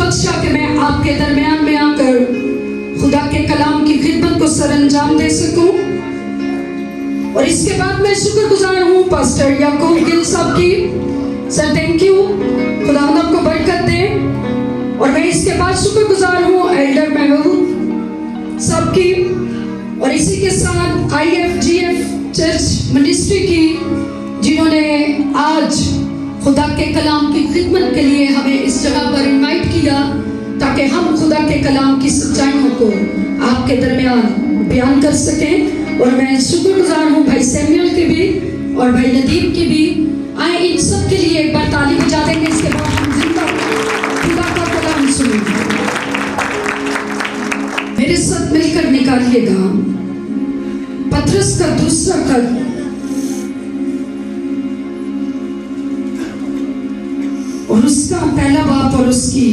बख्शा कि मैं आपके दरमियान में आकर खुदा के कलाम की खिदमत को सरअंजाम दे सकूं। और इसके बाद मैं शुक्रगुजार हूँ पास्टर याकूब गिल साहब की। सर थैंक यू, खुदा आपको बरकत दे। और मैं इसके बाद शुक्रगुजार हूँ एल्डर महबूब साहब की, और इसी के साथ IFGF चर्च मिनिस्ट्री की, जिन्होंने आज खुदा के कलाम की खिदमत के लिए हमें इस जगह पर इनवाइट किया ताकि हम खुदा के कलाम की सच्चाइयों को आपके दरमियान बयान कर सकें। और मैं शुक्रगुजार हूँ भाई सैमुअल की भी और भाई नदीम की भी। आए इन सब के लिए एक बार ताली बजा देंगे, इसके बाद हम जिंदा खुदा का कलाम सुनेंगे। मेरे साथ मिलकर निकालिएगा पतरस का दूसरा खत और उसका पहला बाप और उसकी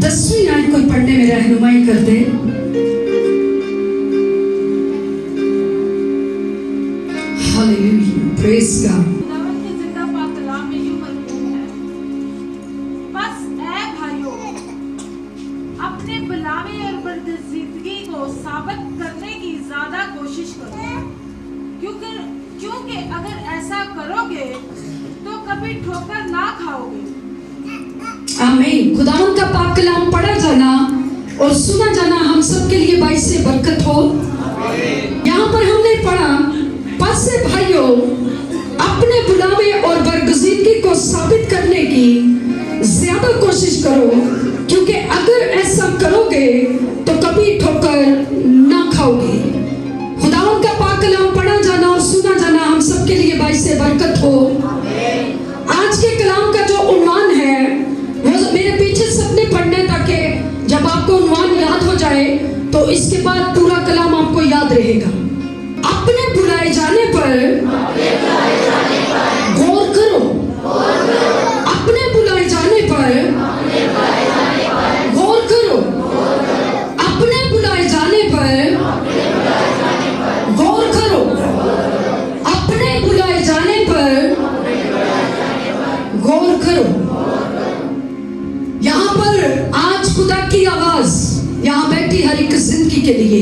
10वीं आयत को पढ़ने में रहनुमाई कर दे। Hallelujah, praise God. अपने बुलावे और बदअज़ीज़गी को साबित करने की ज्यादा कोशिश करो, क्योंकि अगर ऐसा करोगे तो कभी ठोकर ना खाओगे। आमीन। खुदावंद का पाक कलाम पढ़ा जाना और सुना जाना हम सब के लिए बाइस से बरकत हो। यहाँ पर हमने पढ़ा, पासे भाइयों अपने बुलावे और बरगज़ीदगी को साबित करने की ज्यादा कोशिश करो, क्योंकि अगर ऐसा करोगे तो कभी ठोकर ना खाओगे। खुदावंद का पाक कलाम पढ़ा जाना और सुना जाना हम सब के लिए बाइस से बरकत हो। आज के कलाम का जो उन्वान है वो मेरे पीछे सबने पढ़ना है, ताकि जब आपको उन्वान याद हो जाए तो इसके बाद पूरा कलाम आपको याद रहेगा। अपने बुलाए जाने पर गौर करो। अपने बुलाए जाने पर गौर करो। अपने बुलाए जाने पर गौर करो। अपने बुलाए जाने पर गौर करो। यहाँ पर आज खुदा की आवाज यहाँ बैठी हर एक जिंदगी के लिए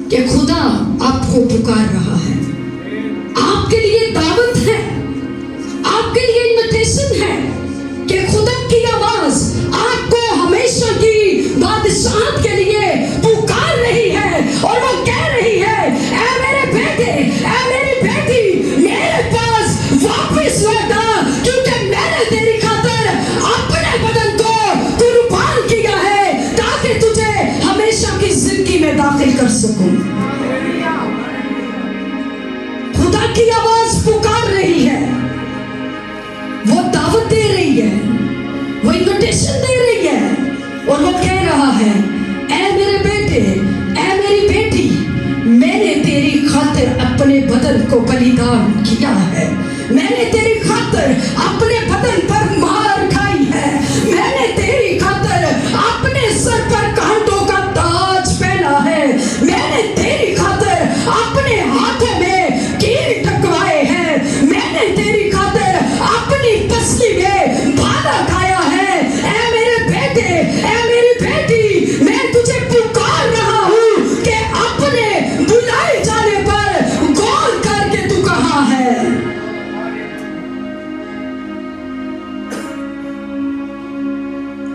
कि खुदा आपको पुकार रहा है, आपके लिए दावत है, आपके लिए इन्विटेशन है कि खुदा की आवाज आपको हमेशा की बादशाहत के लिए पुकार रही है। और वो कह रही है, ऐ मेरे बेटे, ऐ मेरी बेटी, मेरे पास वापस लौट आ, क्योंकि मैंने तेरी खातिर अपने बदन को कुर्बान किया है ताकि तुझे हमेशा की जिंदगी में दाखिल कर सकूं। खुदा की आवाज पुकार रही है, वो दावत दे रही है, वो इन्विटेशन दे रही है, और वो कह रहा है, ऐ मेरे बेटे, ऐ मेरी बेटी, मैंने तेरी खातिर अपने बदन को बलिदान किया है। मैंने तेरी खातिर अपने बदन पर मार खाई है। मैंने तेरी खातिर अपने सर पर कांटों का ताज पहना है। मैंने तेरी खातिर अपने हाथों में कील टकवाए हैं। मैंने तेरी खातिर अपनी पसली में भाला खाया है। ऐ मेरे बेटे, ऐ मेरी बेटी, मैं तुझे पुकार रहा हूँ कि अपने बुलाए जाने पर गौर करके तू कहाँ है।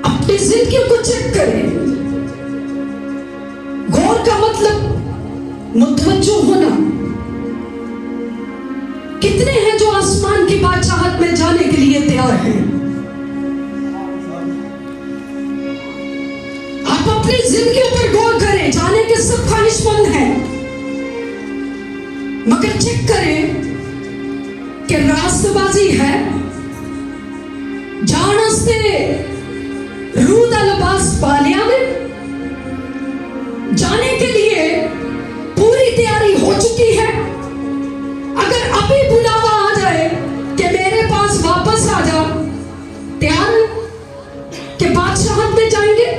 अपनी जिंदगी को चेक करें। गौर का मतलब मुतवज्जो होना। कितने हैं जो आसमान की बादशाहत में जाने के लिए तैयार हैं? आप अपनी जिंदगी पर गौर करें। जाने के सब ख्वाहिशमंद हैं, मगर चेक करें कि रास्तबाजी है। जानस्ते रूह दा लिबास पा लिया वे। जाने के लिए पूरी तैयारी हो चुकी है। अगर अभी बुलावा आ जाए कि मेरे पास वापस आ जा, तैयार कि बादशाहत में जाएंगे?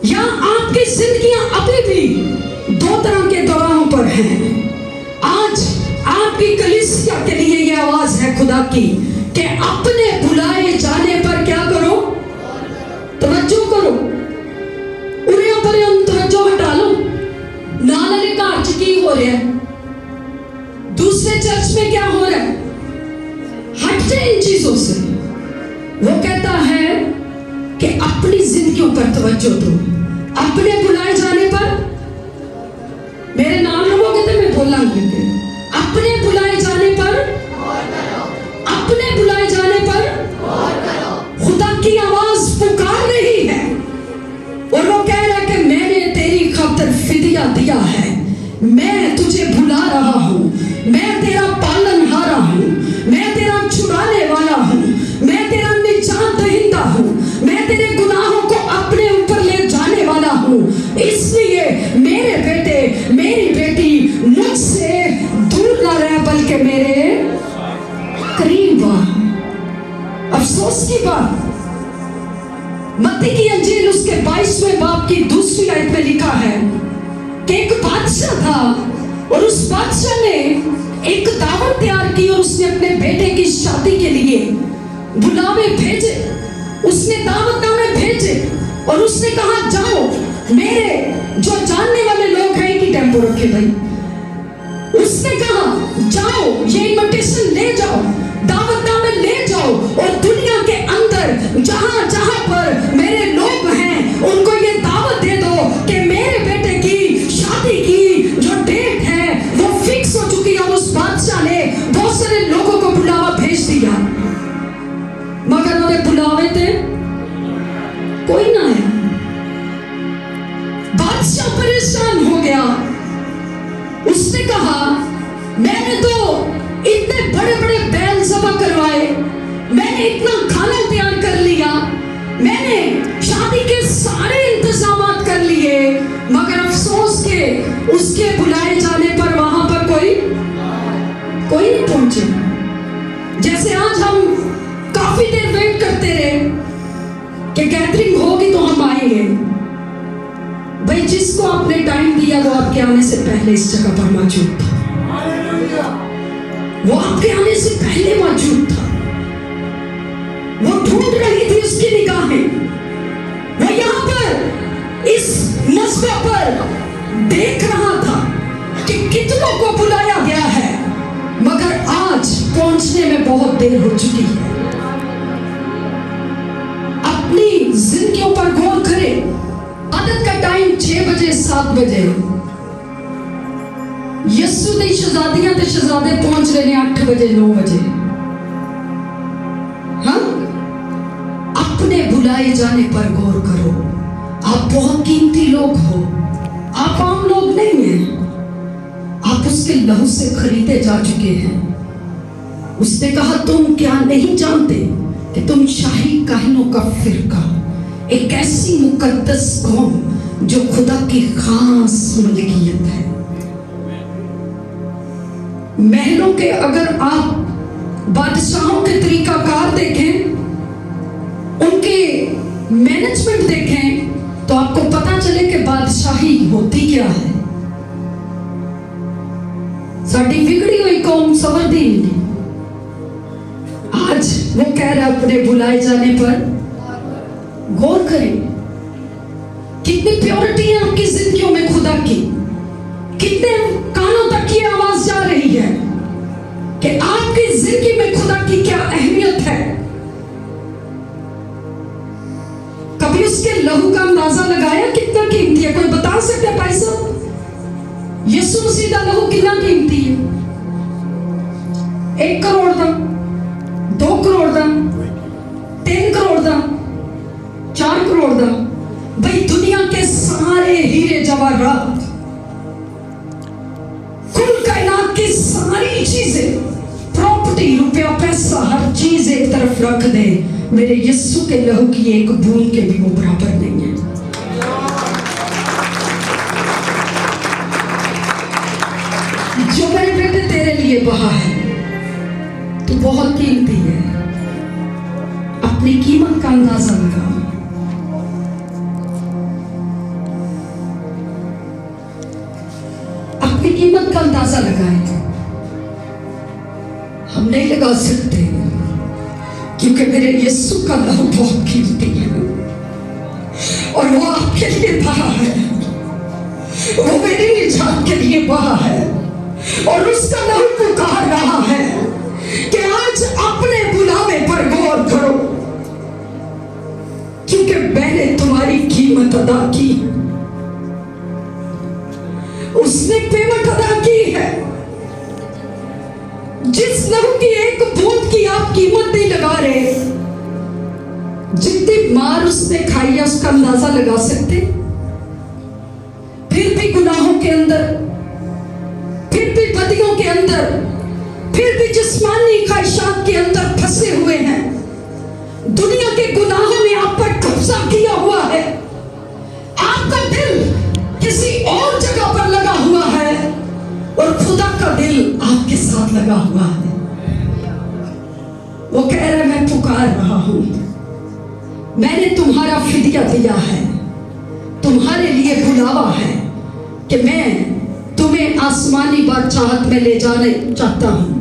या आपकी जिंदगियां अभी भी दो तरह के दौराहों पर हैं। आज आपकी कलीसिया के लिए यह आवाज है खुदा की कि अपने बुलाए जाने पर क्या करो? तवज्जो करो, उरे परे तवज्जो हटा लो। नाल वाले घर च की हो रहा है, दूसरे चर्च में क्या हो रहा है, हट जाए इन चीजों से। वो कहता है कि अपनी जिंदगियों पर तवज्जो दो। अपने बुलाए जाने पर, मेरे नाम लोगे तो मैं बोलांगी, अपने बुलाए जाने पर, अपने बुलाए जाने पर खुदा की आवाज पुकार रही है और वो कह रहा है कि मैंने तेरी खातिर फिदिया दिया है, मैं तुझे बुला रहा हूं, मैं तेरा पालनहारा हूं, मैं तेरा छुड़ाने वाला हूं, मैं तेरा निजात दहिंदा हूं, मैं तेरे गुनाहों को अपने ऊपर ले जाने वाला हूं। इसलिए मेरे बेटे मेरी बेटी मुझसे दूर ना रहे बल्कि मेरे करीब आ। अफसोस की बात, मत्ती की अंजील उसके 22वें बाब की 2री आयत में लिखा है कि एक बादशाह था और उस बादशाह ने एक दावत तैयार की और उसने अपने बेटे की शादी के लिए बुलावे भेजे, उसने दावतनामे भेजे और उसने कहा जाओ, मेरे जो जानने वाले लोग हैं कि टेम्पो रखे भाई, उसने कहा जाओ ये इनविटेशन ले जाओ, दावतनामे ले जाओ और दुनिया के अंदर जहां जहां पर मेरे लोग हैं उनको ये दावत दे दो कि मेरे बेटे की शादी की जो डेट है वो फिक्स हो चुकी है। और उस बादशाह ने बहुत सारे लोगों को बुलावा भेज दिया, मगर उन्हें बुलावे थे कोई ना है। बादशाह परेशान हो गया, उसने कहा मैंने तो इतने बड़े बड़े बैल ज़बह करवाए, मैंने इतना खाना तैयार कर लिया, मैंने शादी के सारे इंतजामात कर लिए, मगर अफसोस के उसके बुलाए जाने पर वहां पर कोई नहीं पहुंचे। जैसे आज हम काफी देर वेट करते रहे कि गैदरिंग होगी तो हम आएंगे, भाई जिसको आपने टाइम दिया वो आपके आने से पहले इस जगह पर मौजूद था, वो आपके आने से पहले मौजूद था, वो ढूंढ रही थी उसकी निगाहें, वो यहां पर इस मस्बा पर देख रहा था कि कितनों को बुलाया गया है, मगर आज पहुंचने में बहुत देर हो चुकी है। अपनी जिंदगियों पर गौर करें। आदत का टाइम 6 बजे 7 बजे, यस्सु दी शहजादियां ते शहजादे पहुंच रहे हैं 8 बजे 9 बजे। हाँ, अपने बुलाए जाने पर गौर करो। आप बहुत कीमती लोग हो, आप आम लोग नहीं हैं, आप उसके लहू से खरीदे जा चुके हैं। उसने कहा तुम क्या नहीं जानते कि तुम शाही काहिनों का फिरका, एक ऐसी मुकद्दस कौम जो खुदा की खास मलकियत है। महलों के अगर आप बादशाहों के तरीकाकार देखें, उनके मैनेजमेंट देखें, तो आपको पता चले कि बादशाही होती क्या है। साड़ी बिगड़ी हुई कौम संवरदी नहीं। आज वो कह रहा अपने बुलाए जाने पर गौर करें। कितनी प्योरिटी है आपकी जिंदगियों में खुदा की, कितने कानों तक ये आवाज जा रही है कि आपकी जिंदगी में खुदा की क्या अहमियत है। कभी उसके लहू का अंदाजा लगाया कितना कीमती है? कोई बता सकता है भाई साहब यीशु मसीह का लहू कितना कीमती है? 1 करोड़ का, 2 करोड़ का, 3 करोड़ का, 4 करोड़ का? भाई दुनिया के सारे हीरे जवाहरात, कुल कायनात की सारी चीजें, प्रॉपर्टी, रुपया, पैसा, हर चीज एक तरफ रख दे, मेरे यीशु के लहू की एक बूंद के भी वो बराबर नहीं है। जो मेरे बेटे तेरे लिए बहा है, तू बहुत कीमती है। अपनी कीमत का अंदाजा लगा। अपनी कीमत का अंदाजा लगाए। हम नहीं लगा सकते क्योंकि मेरे यीशु का लहू बहुत कीमती है। और वो आपके लिए बहा है, वो मेरी निजात के लिए बहा है और उसका लहू पुकार रहा है कि आज अपने बुलावे पर गौर करो, क्योंकि मैंने तुम्हारी कीमत अदा की। उसने पेमेंट अदा की है। जिस लहू की एक बूंद की आप कीमत नहीं लगा रहे, जितनी मार उसने खाई है उसका अंदाजा लगा सकते? फिर भी गुनाहों के अंदर, फिर भी बदियों के अंदर, फिर भी जिस्मानी ख्वाहिशात के अंदर फंसे हुए हैं। दुनिया के गुनाहों ने आप पर कब्जा किया हुआ है। आपका दिल किसी और जगह पर लगा हुआ है और खुदा का दिल आपके साथ लगा हुआ है। वो कह रहा है मैं पुकार रहा हूं, मैंने तुम्हारा फिदिया दिया है, तुम्हारे लिए बुलावा है कि मैं तुम्हें आसमानी बादशाहत में ले जाने चाहता हूं।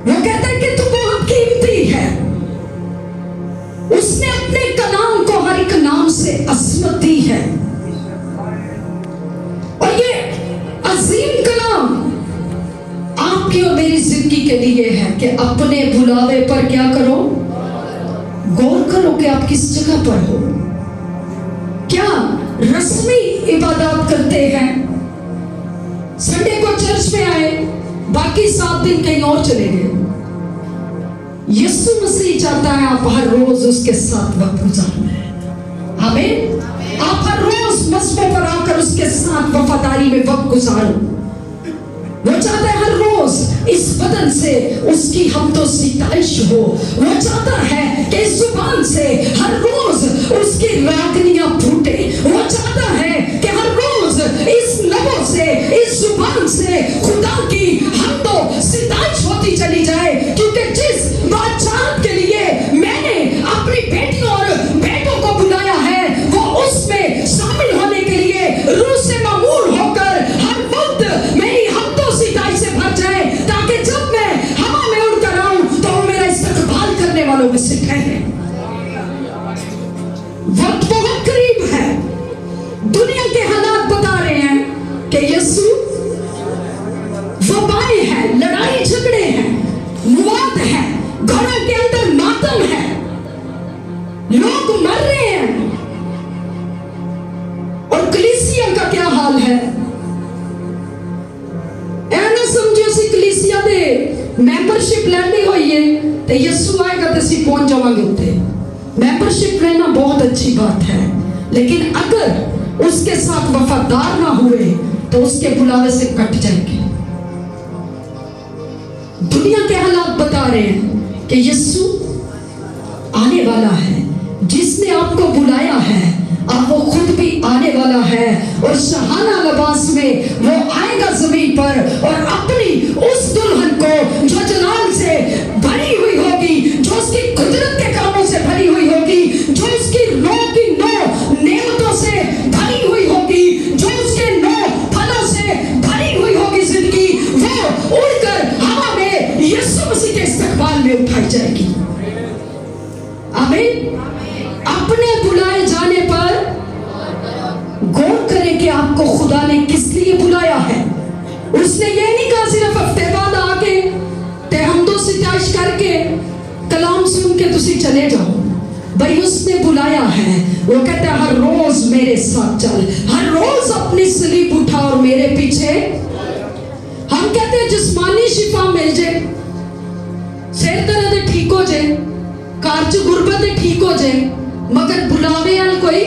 वो कहता है कि तू बहुत कीमती है। उसने अपने कलाम को हर एक नाम से असमत दी है और ये अजीम कलाम आपकी और मेरी जिंदगी के लिए है कि अपने बुलावे पर क्या करो, गौर करो कि आप किस जगह पर हो। क्या रस्मी इबादत करते हैं, संडे को चर्च में आए, बाकी 7 दिन कहीं और चले गए? यीशु मसीह चाहता है आप हर रोज उसके साथ वक्त गुजारो। आमीन। आप हर रोज मस्जिद पर आकर उसके साथ वफादारी में वक्त गुजारो। वो चाहता है हर रोज इस बदन से उसकी हम तो सिताइश हो। वो चाहता है कि इस जुबान से हर रोज उसकी रागनियां फूटे। वो चाहता है कि हर रोज इस लबों से, इस जुबान से खुदा की हम तो सिताइश होती चली जाए, क्योंकि जिस बादशाह के लिए मैंने अपनी बेटियों और बेटों को बुलाया है वो उसमें शामिल होने के लिए रूह से मामूर होकर हर वक्त मेरी हम तो सिताइश से भर जाए, ताकि जब मैं हवा में उड़कर आऊं तो वो मेरा इस्तकबाल करने वालों में से ठहरे। वक्त बहुत करीब है। दुनिया के हालात बता रहे हैं कि यीशु, वबाएं हैं, लड़ाई झगड़े हैं, विवाद है, घरों के अंदर मातम है, लोग मर रहे हैं। और कलीसिया का क्या हाल है? ऐना समझो सी कलीसिया दे मैंबरशिप लेनी हुई है तो यीशु आएगा तो ਅਸੀਂ पहुंच जावांगे उत्ते। मैंबरशिप लेना बहुत अच्छी बात है, लेकिन अगर उसके साथ वफादार ना हुए तो उसके बुलावे से कट जाएंगे। दुनिया के हालात बता रहे हैं कि यीशु आने वाला है। जिसने आपको बुलाया है अब वो खुद भी आने वाला है और शहाना लिबास में वो आएगा जमीन पर और अपनी उस दुल्हन को जो जलाल से भरी हुई होगी, जो उसकी कुदरत के कामों से भरी हुई होगी, जो उसकी नौ नेमतों से भरी हुई होगी, जो उसके 9 फलों से भरी हुई होगी जिंदगी, वो उड़कर हवा में यीशु मसीह के इस्तकबाल में उठाई जाएगी। आमीन। अपने बुलाए जाने पर गौर करें कि आपको खुदा ने किस लिए बुलाया है। उसने ये नहीं कहा सिर्फ हफ्ते बाद आके ते हम तो सिताइश करके कलाम सुन के तुसी चले जाओ। भाई उसने बुलाया है। वो कहता है हर रोज मेरे साथ चल, हर रोज अपनी सलीब उठा और मेरे पीछे। हम कहते हैं जिस्मानी शिफा मिल जाए, सिर दर्द ठीक हो जाए, कार च गुरबत ठीक हो जाए, मगर बुलावे वाल कोई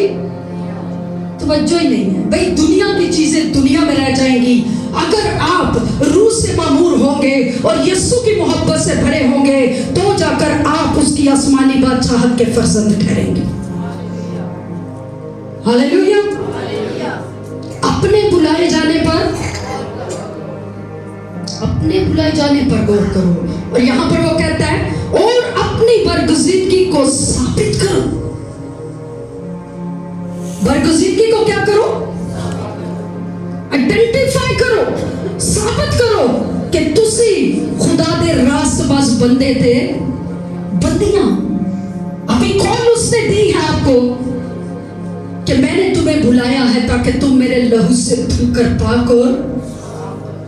तवज्जो ही नहीं है। भाई दुनिया की चीजें दुनिया में रह जाएंगी। अगर आप रूह से मामूर होंगे और यीशु की मोहब्बत से भरे होंगे तो जाकर आप उसकी आसमानी बादशाहत के फर्जंद ठहरेंगे। हालेलुया। अपने बुलाए जाने पर गौर करो। और यहां पर वो कहता है और अपनी बरगुज़ीदगी को साबित करो। बरगुज़ीदगी को क्या करो? आइडेंटिफाई करो, साबित करो कि तुसी खुदा दे रास्तबाज बंदे थे, बंदियां। अभी कौन पौलुस ने दी है आपको कि मैंने तुम्हें बुलाया है ताकि तुम मेरे लहू से धुलकर पाक हो।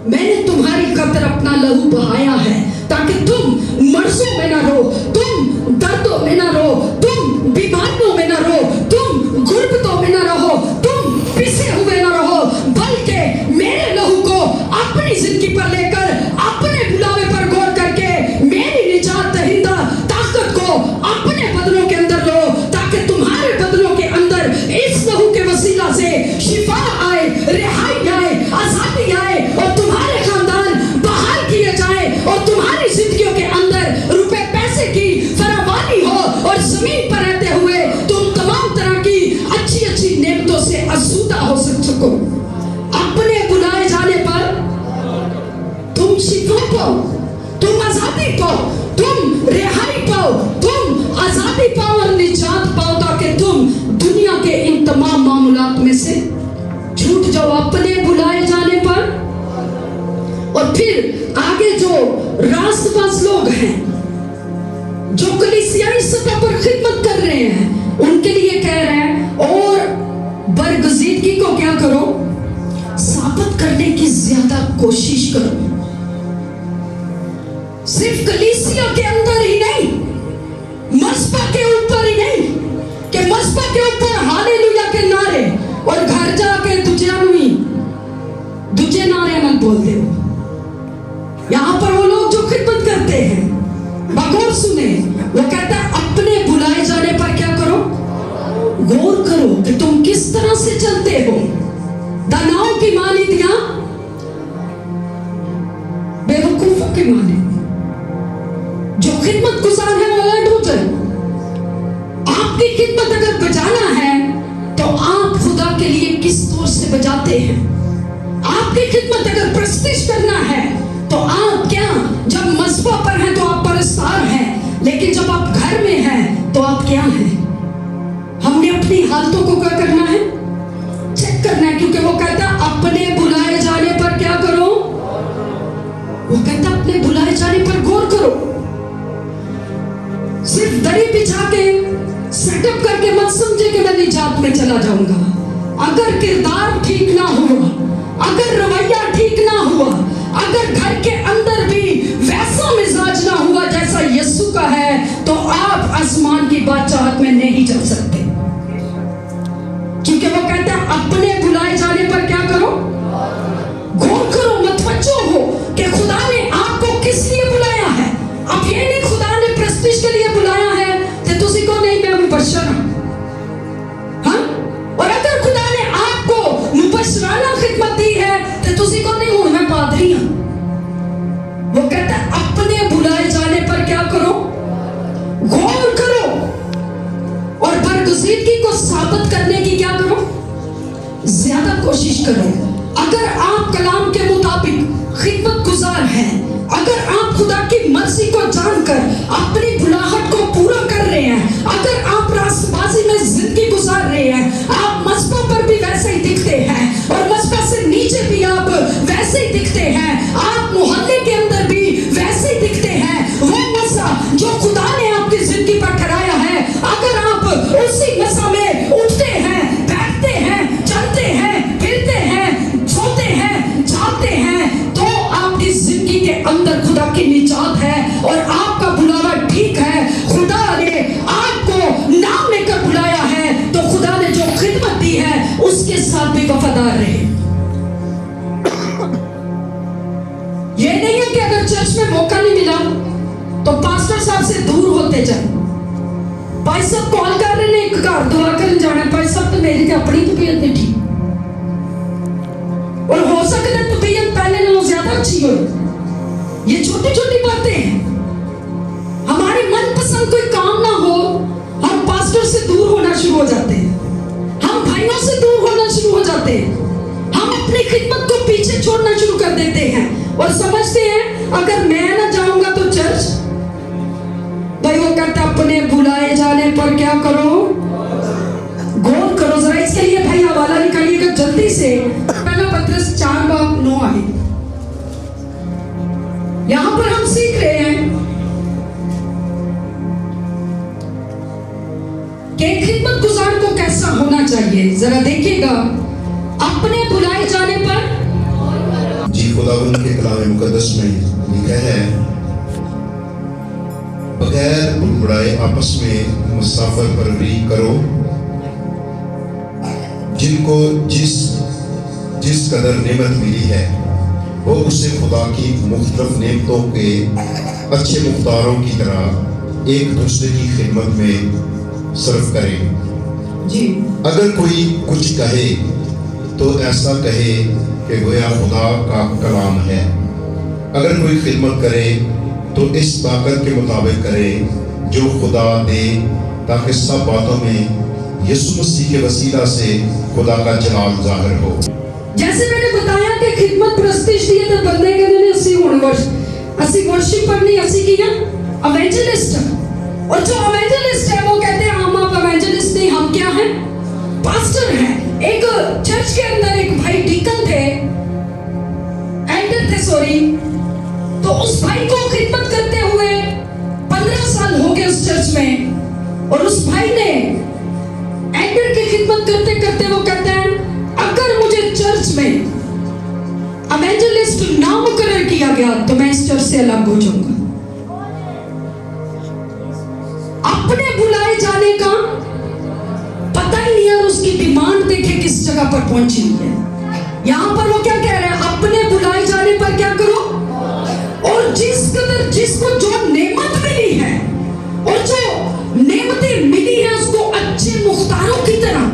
मैंने तुम्हारी खातिर अपना लहू बहाया है ताकि तुम मर्जों में ना रहो, तुम दर्दों में ना रहो, तुम बीमारियों में ना रहो, तुम गुर्बतों में ना रहो, तुम पिसे हुए ना रहो, बल्कि मेरे लहू को अपनी जिंदगी पर लेकर अपने बुलावे पर गौर करके मेरी निजात दहिंदा ताकत को अपने बदनों के अंदर लो, ताकि तुम्हारे बदनों के अंदर इस लहू के वसीला से शिफा आए, रिहाई आए, आजादी आए और तुम्हारे खानदान बहाल किए जाए और तुम्हारी जिंदगियों के अंदर रुपए पैसे की फरावानी हो और जमीन पर रहते हुए तुम तमाम तरह की अच्छी अच्छी नेमतों से आसूदा हो सको। अपने बुलाए जाने पर तुम शिफा पाओ, तुम आजादी पाओ, तुम रिहाई पाओ, तुम आजादी पाओ और निजात पाओ, ताकि तुम दुनिया के इन तमाम मामलात में से छूट जाओ अपने बुलाए जाने पर। और फिर आगे जो रास्तबाज लोग हैं, जो कलीसियाई सतह पर खिदमत कर रहे हैं, उनके लिए कह रहे हैं और बरगजीदगी को क्या करो, साबित करने की ज्यादा कोशिश करो। सिर्फ कलीसिया के अंदर ही नहीं, मस्बा के ऊपर ही नहीं कि मस्बा के ऊपर हालेलुया के नारे और घर जाके दूजे नारे मत बोलते हो। यहाँ पर वो लोग जो खिदमत करते हैं बगौर सुने, वो कहता है अपने बुलाए जाने पर क्या करो, गौर करो कि तुम किस तरह से चलते हो। दानाओं की मानी दिया, बेवकूफों की मानी। जो खिदमत गुजार है वो अलर्ट हो जाए। आपकी खिदमत अगर बजाना है तो आप खुदा के लिए किस तौर से बजाते हैं। आपकी खिदमत अगर प्रस्तिश करना है तो आप क्या, जब मस्बा पर हैं तो आप परस्तार हैं, लेकिन जब आप घर में हैं तो आप क्या हैं। हमने अपनी हालतों को क्या करना है, चेक करना है, क्योंकि वो कहता अपने बुलाए जाने पर क्या करो, वो कहता अपने बुलाए जाने पर गौर करो। सिर्फ दरी बिछा के सेटअप करके मत समझे कि मैं निजात में चला जाऊंगा। अगर किरदार ठीक ना हुआ, अगर रवैया ठीक ना हुआ, अगर घर के अंदर भी वैसा मिजाज ना हुआ जैसा यीशु का है, तो आप आसमान की बादशाहत में नहीं चल सकते। क्योंकि वो कहता है अपने बुलाए जाने पर क्या करो, गौर करो, मतवज्जो हो कि खुदा ने आपको किस लिए बुलाया है। अब ये नहीं खुदा ने प्रेस्टीज के लिए बुलाया है कि तुसी को नहीं, मैं मुबशर हूं। हाँ? और अगर खुदा ने आपको मुबशराना खिदमत दी है तो तुसी को नहीं, हूं मैं पादरी हूं। वो कहता है अपने बुलाए जाने पर क्या करो, गौर करो और बरगजीदगी को साबित करने की क्या करो, ज्यादा कोशिश करो। अगर आप कलाम के मुताबिक खिदमत गुजार हैं, अगर आप खुदा की मर्जी को जानकर अपनी बुलाहट को पूरा कर रहे हैं, अगर आप रास्तबाजी में जिंदगी गुजार रहे हैं, आप मस्बा पर भी वैसे ही दिखते हैं और मस्बा से नीचे भी आप वैसे ही दिखते हैं, आप मोहल्ले के अंदर भी वैसे ही दिखते हैं, वो मसा जो खुदा ने आपकी जिंदगी पर कराया है, अगर आप उसी मसा में उठते हैं, बैठते हैं, चलते हैं, फिरते हैं, सोते हैं, जाते हैं, तो आपकी जिंदगी के अंदर खुदा की निजात है और आपका बुलावा ठीक है। खुदा ने आपको नाम लेकर बुलाया है, तो खुदा ने जो खिदमत दी है उसके साथ भी वफादार रहे। ये नहीं है कि अगर चर्च में मौका नहीं मिला तो पास्टर साहब से दूर होते जाए। भाई साहब कॉल कर रहे हैं, एक घर दुआ करने जाना, भाई साहब तो मेरी तो अपनी तबीयत नहीं ठीक, और हो सकता है तबीयत पहले नालों ज्यादा अच्छी हो। ये छोटी छोटी बातें हैं। हमारी मनपसंद कोई काम ना हो, हम पास्टर से दूर होना शुरू हो जाते हैं, हम भाइयों से दूर होना शुरू हो जाते हैं, हम अपनी खिदमत को पीछे छोड़ना शुरू कर देते हैं और समझते हैं अगर मैं ना जाऊंगा तो चर्च। भाई वो कहता अपने बुलाए जाने पर क्या करो, गौर करो। जरा इसके लिए भाई हवाला निकालिएगा जल्दी से, पहला पत्रस 4:9 है। यहां पर हम सीख रहे हैं कि एक खिदमतगुजार को कैसा होना चाहिए। जरा देखिएगा, अपने बुलाए जाने पर जी खुदावंद के कलाम मुकद्दस में लिखा है, बगैर बुड़बुड़ाए आपस में मुसाफिर परवरी करो, जिनको जिस कदर नेमत मिली है वो उसे खुदा की मुख्तलिफ नेमतों के अच्छे मुख्तारों की तरह एक दूसरे की खिदमत में सर्व करें। जी अगर कोई कुछ कहे तो ऐसा कहे कि गोया खुदा का कलाम है। अगर कोई खिदमत करे तो इस ताकत के मुताबिक करे जो खुदा दे, ताकि सब बातों में यीशु मसीह के वसीला से खुदा का जलाल जाहिर हो। जैसे मैंने बताया कि खिदमत प्रस्तिश दिए तो बंदे कहते ने ਅਸੀਂ वर्शिपर नहीं ਅਸੀਂ किया एवेंजलिस्ट। और जो एवेंजलिस्ट है वो कहते हैं हम आप एवेंजलिस्ट नहीं, हम क्या हैं, पास्टर हैं। एक चर्च के अंदर एक भाई डीकन थे, एल्डर थे सॉरी, तो उस भाई को खिदमत करते हुए 15 साल हो गए उस चर्च में। और उस भाई ने एल्डर की खिदमत करते करते वो कहते हैं अगर मुझे चर्च में एवेंजलिस्ट ना मुकर्रर किया गया तो मैं इस चर्च से अलग हो जाऊंगा। अपने बुलाए जाने का पता ही नहीं है, और उसकी डिमांड देखे किस जगह पर पहुंची है। यहां पर वो क्या कह रहे हैं, अपने बुलाए जाने पर क्या करो, और जिस कदर जिसको जो नेमत मिली है और जो नेमतें मिली है उसको अच्छे मुख्तारों की तरह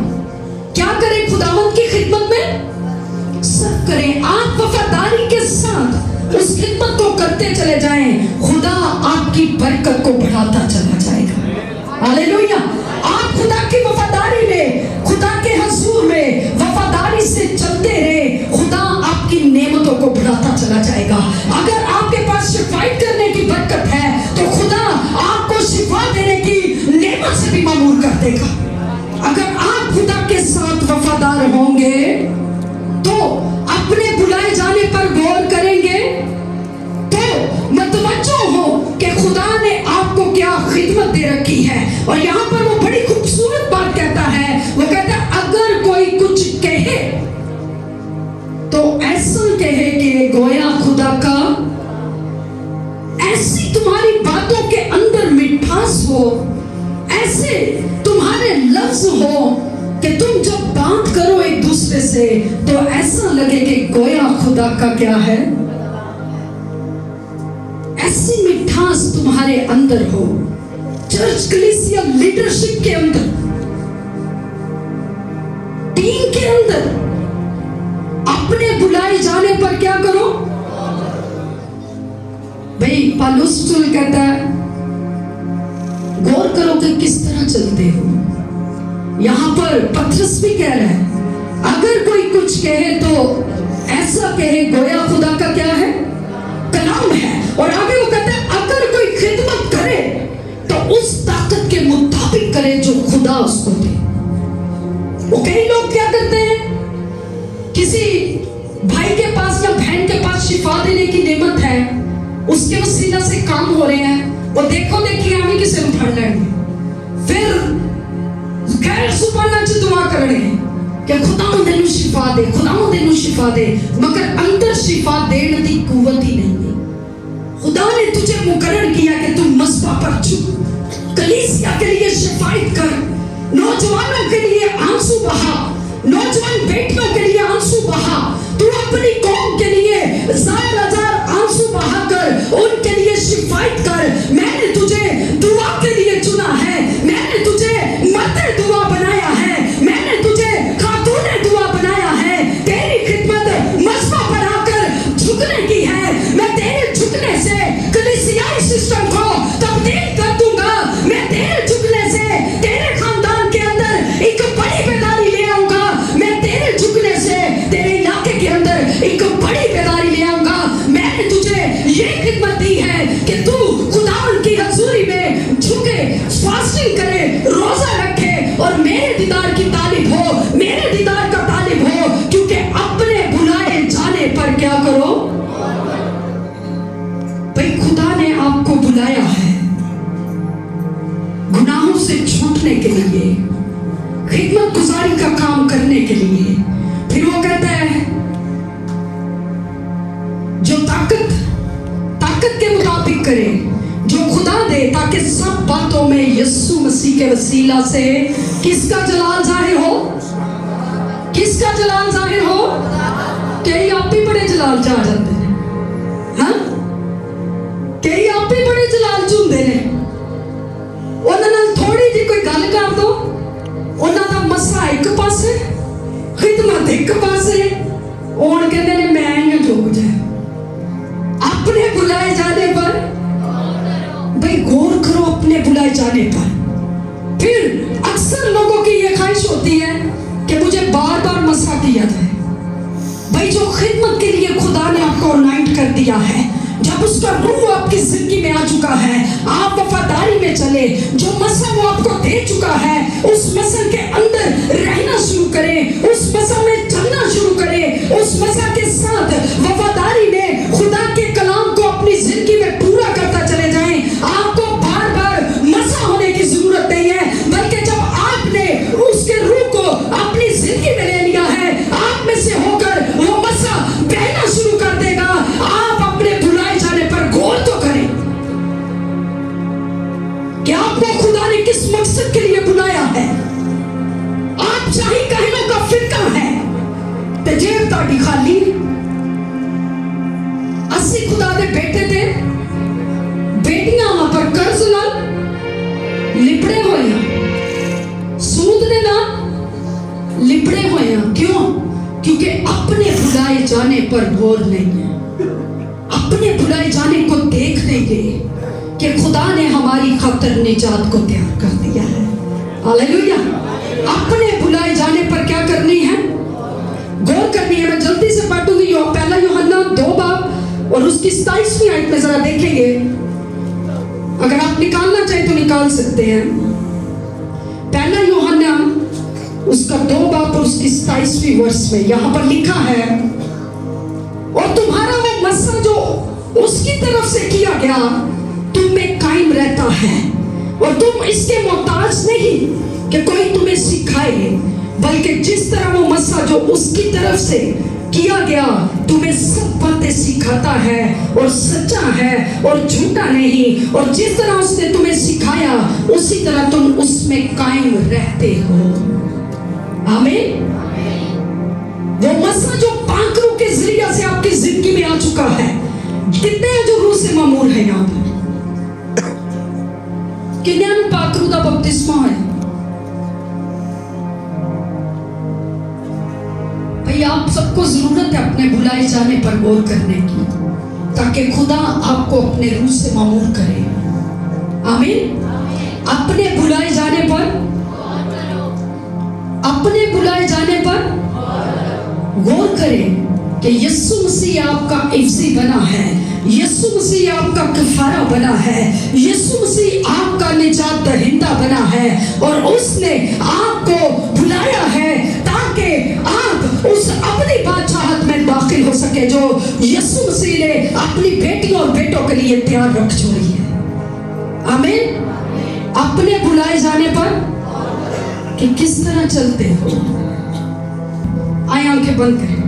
क्या करें, खुदावंद की खिदमत में सब करें। आप वफादारी के साथ उस खिदमत को करते चले जाएं, खुदा आपकी बरकत को बढ़ाता चला जाएगा। हालेलुया। आप खुदा की वफादारी में, खुदा के हुजूर में वफादारी से चलते रहे, खुदा आपकी नेमतों को बढ़ाता चला जाएगा। अगर आपके पास शिफायत करने की बरकत है तो खुदा आपको शिफा देने की नेमत से भी मामूर कर देगा। अगर आप खुदा के साथ वफादार होंगे तो अपने बुलाए जाने पर गौर करेंगे तो मतवज्जो हो कि खुदा ने आपको क्या खिदमत दे रखी है। और यहाँ पर वो बड़ी खूबसूरत बात कहता है, वो कहता है अगर कोई कुछ कहे तो ऐसा कहे कि गोया खुदा का, ऐसी तुम्हारी बातों के अंदर मिठास हो, ऐसे तुम्हारे लफ्ज हो कि तुम जब बात करो एक दूसरे से तो ऐसा लगे कि गोया खुदा का क्या है, ऐसी मिठास तुम्हारे अंदर हो। चर्च कलीसिया लीडरशिप के अंदर, टीम के अंदर अपने बुलाए जाने पर क्या करो भाई। पौलुस कहता है गौर करो कि किस तरह चलते हो। यहां पर पतरस भी कह रहा है अगर कोई कुछ कहे तो ऐसा कहे गोया खुदा का क्या है, कलाम है। और आगे वो कहता है अगर कोई खिदमत करे तो उस ताकत के मुताबिक करे जो खुदा उसको दे। वो कई लोग क्या करते हैं, किसी भाई के पास या बहन के पास शिफा देने की नेमत है, उसके वसीला से काम हो रहे हैं, वो देखो देखिए हमें किसे उठा लेंगे, फिर गैर सुपाना च दुआ करने कि खुदावंद नूं शिफा दे, खुदावंद नूं शिफा दे, मगर अंदर शिफा देने की कुव्वत ही नहीं है। खुदा ने तुझे मुकर्रर किया कि तू मस्बा पर झुक, कलीसिया के लिए शिफायत कर, नौजवानों के लिए आंसू बहा, नौजवान बेटियों के लिए आंसू बहा, तू अपनी कौम के लिए ज़ाहिर आंसू बहाकर उनके लिए शिफायत कर। मैंने तुझे दुआ के लिए चुना है, मैंने तुझे मर्द दुआ बनाया है, मैंने तुझे खातून दुआ बनाया है। तेरी खिदमत मस्बा पर आकर झुकने की है। मैं तेरे झुकने से कलीसियाई सिस्टम को तब्दील कर दूंगा। मैं तेरे झुकने से तेरे खानदान के अंदर एक बड़ी बेदारी ले आऊंगा। मैं तेरे झुकने से तेरे इलाके के अंदर एक बड़ी बेदारी ले आऊंगा। मैंने तुझे ये खिदमत दी है कि तू खुदावंद की हजूरी में झुके, फास्टिंग करे, रोजा रखे और मेरे दीदार की तालिब हो, मेरे दीदार का तालिब हो। क्योंकि अपने बुलाए जाने पर क्या करो भाई, खुदा ने आपको बुलाया है गुनाहों से छूटने करने के लिए, खिदमत गुजारी का काम करने के लिए। फिर वो कहता है जो ताकत के मुताबिक करे, जो खुदा दे, ताकि सब बातों में यीशु मसीह के वसीला से किसका जलाल जाहिर हो, किसका जलाल जाहिर हो। कई आप ही बड़े जलाल जा जाते हैं, हाँ, कई आप ही बड़े जलाल चुनते हैं। उन्हां नाल थोड़ी जी कोई गल कर दो, उन्हां दा मसा एक पासे, खिदमत एक पासे, और कहते हैं मैं ही झुक जाए। अपने बुलाए जाने पर भाई गौर करो, अपने बुलाए जाने पर। फिर अक्सर लोगों की यह ख्वाहिश होती है कि मुझे बार बार मसा किया जाए। भाई जो खिदमत के लिए खुदा ने आपको अनाइंट कर दिया है, जब उसका रूह आपकी जिंदगी में आ चुका है, आप वफादारी में चले, जो मसा वो आपको दे चुका है, उस मसा के अंदर रहना शुरू करें, उस मसा में चलना शुरू करें, उस मसा के साथ वफादारी में खुदा के कलाम को अपनी जिंदगी में पूरा करता चले जाएं। आपको बार बार मसा होने की जरूरत नहीं है, बल्कि जब आपने उसके रूह को अपनी जिंदगी में ले लिया है, आप में से होकर वो मसा बहना शुरू कर देगा। आप अपने बुलाए जाने पर गौर तो करें कि आपको खुदा ने किस मकसद के लिए बुलाया है। आप चाहे कहनों का फिरका है ते जेब ताड़ी खाली। अस्सी खुदा दे बेटे थे, बेटियां वहां पर कर्ज नाल लिपड़े होए, सूद दे नाल लिपड़े होए। क्यों? क्योंकि अपने बुलाए जाने पर गौर नहीं है, अपने बुलाए जाने को देख नहीं गए कि खुदा ने हमारी खातिर निजात को तैयार कर दिया है। हालेलुया। अपने बुलाए जाने पर क्या करनी है? गौर करनी है। मैं जल्दी से पढ़ूंगी पहला यूहन्ना 2 बाब और उसकी 27वीं आयत में जरा देखेंगे। अगर आप निकालना चाहें तो निकाल सकते हैं। पहला यूहन्ना उसका 2 बाब और उसकी 27वीं वर्ष में यहाँ पर लिखा है, और तुम्हारा वो मसा जो उसकी तरफ से किया गया तुम में कायम रहता है, और तुम इसके मोहताज नहीं कि कोई तुम्हें सिखाए, बल्कि जिस तरह वो मसा जो उसकी तरफ से किया गया तुम्हें सब बातें सिखाता है और सच्चा है और झूठा नहीं, और जिस तरह उसने तुम्हें सिखाया उसी तरह तुम उसमें कायम रहते हो। आमीन। वो मसा जो पाकरू के जरिए से आपकी जिंदगी में आ चुका है। कितने हैं जो रूह से मामूर है यहाँ पर? कितने पाकरू का बपतिस्मा है? भाई आप सबको जरूरत है अपने बुलाए जाने पर गौर करने की, ताकि खुदा आपको अपने रूह से मामूर करे। आमीन। अपने बुलाए जाने पर, अपने बुलाए जाने पर गौर करें कि यीशु मसीह आपका इफ्जी बना है, यीशु मसीह आपका कफारा बना है, यीशु मसीह आपका निजात दहिंदा बना है, और उसने आपको बुलाया है ताकि आप उस अपनी बादशाहत में दाखिल हो सके जो यीशु मसीह ने अपनी बेटियों और बेटों के लिए तैयार रख छोड़ी है। आमीन। अपने बुलाए जाने पर कि किस तरह चलते हो। आए आंखें बंद करें।